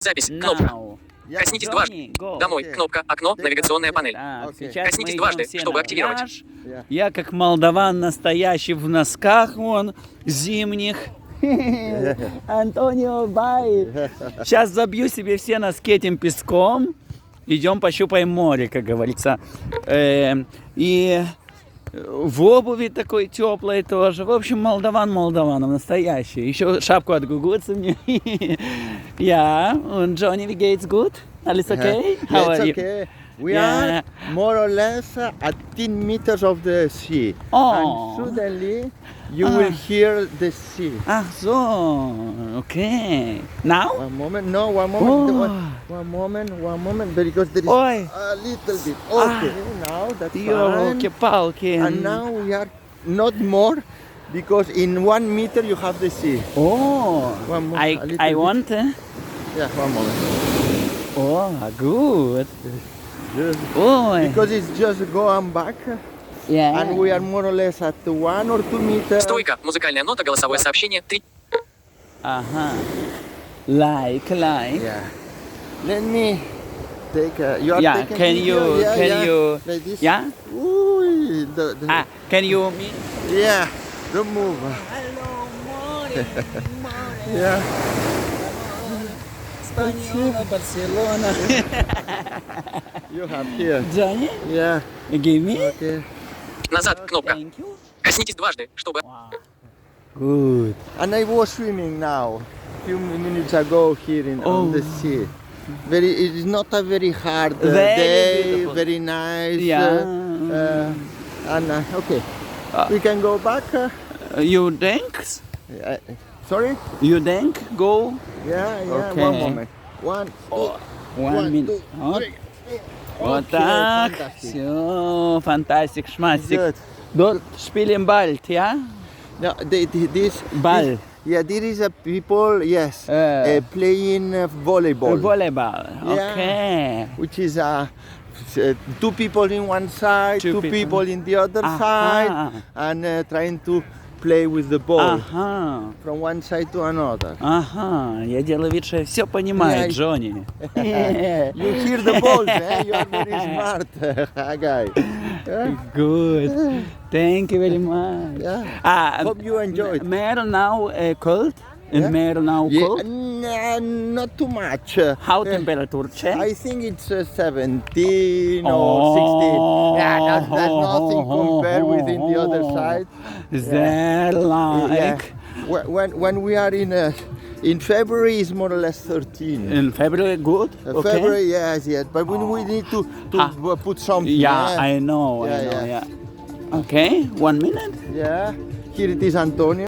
Запись. Кнопка. Now. Коснитесь Johnny, дважды. go. Домой. Кнопка. Окно. Навигационная панель. Так, Окей. сейчас Коснитесь мы дважды, идем все чтобы на активировать. пляж. Yeah. Я как молдаван настоящий в носках вон зимних. Антонио, бай. Сейчас забью себе все носки этим песком. Идем пощупаем море, как говорится. И в обуви такой теплой тоже. В общем, молдаван молдаваном настоящий. Еще шапку от гугуца мне. Yeah, and Johnny, wie geht's gut? Alles okay? How Yeah, are it's you? okay. We Yeah. are more or less at 10 meters of the sea. Oh. And suddenly you will hear the sea. Ach so, okay. Now? One moment, no, one moment, Oh. one moment, because there is Ой. a little bit. Okay, now that's fine. Ёлки-палки. And now we are not more, because in 1 meter you have the sea. Oh, One more, a I little want. Yeah, one moment. Oh, good. Just Ой. because it's just go and back, Yeah. and we are more or less at 1 or 2 meters. Стойка. Музыкальная нота. Голосовое сообщение. 3. Aha. Like. Yeah. Let me take. You are Yeah, taking can video? you- Yeah, can yeah. you- Like this? Yeah? Ooh, Ah, can you me? Yeah. Don't move. Hello, more. Yeah. Española, Barcelona. You have here. Johnny, Yeah. give me. Okay. Назад. Кнопка. Thank you. Коснитесь дважды, чтобы... Wow. Good. And I was swimming now, few minutes ago here on the sea. It is not a very hard Very day, beautiful. very nice. Yeah. Okay, we can go back. You dance? Sorry? You dance? Go. Yeah, Okay. one moment. One, two, 1 minute. two, three. Вот Okay, так. fantastic. Все, фантастик, шмастик. Good. Dort spielen bald, ja? No, this Ball. Yeah, there is a people, yes, playing volleyball. Volleyball. Yeah. Okay. Which is 2 people in one side, Two two people. people in the other Aha. side, and trying to play with the ball Ага. from one side to another. Ага. Я делаю вид, что я все понимаю, Yeah. Джонни. You hear the balls, eh? You are very smart, guy. Yeah? Good. Thank you very much. Yeah. Hope you enjoyed. Mer now cold? Yeah. Mer now Yeah, cold? not too much. How temperature check? I think it's 17 or 16. Yeah, that's nothing compared with in the other side. There like When we are in February, it's more or less 13. in February, good. Okay. February, yes, but we need to put something. Yeah, I know. Yeah. Okay, 1 minute. Yeah. Here it is, Antonio.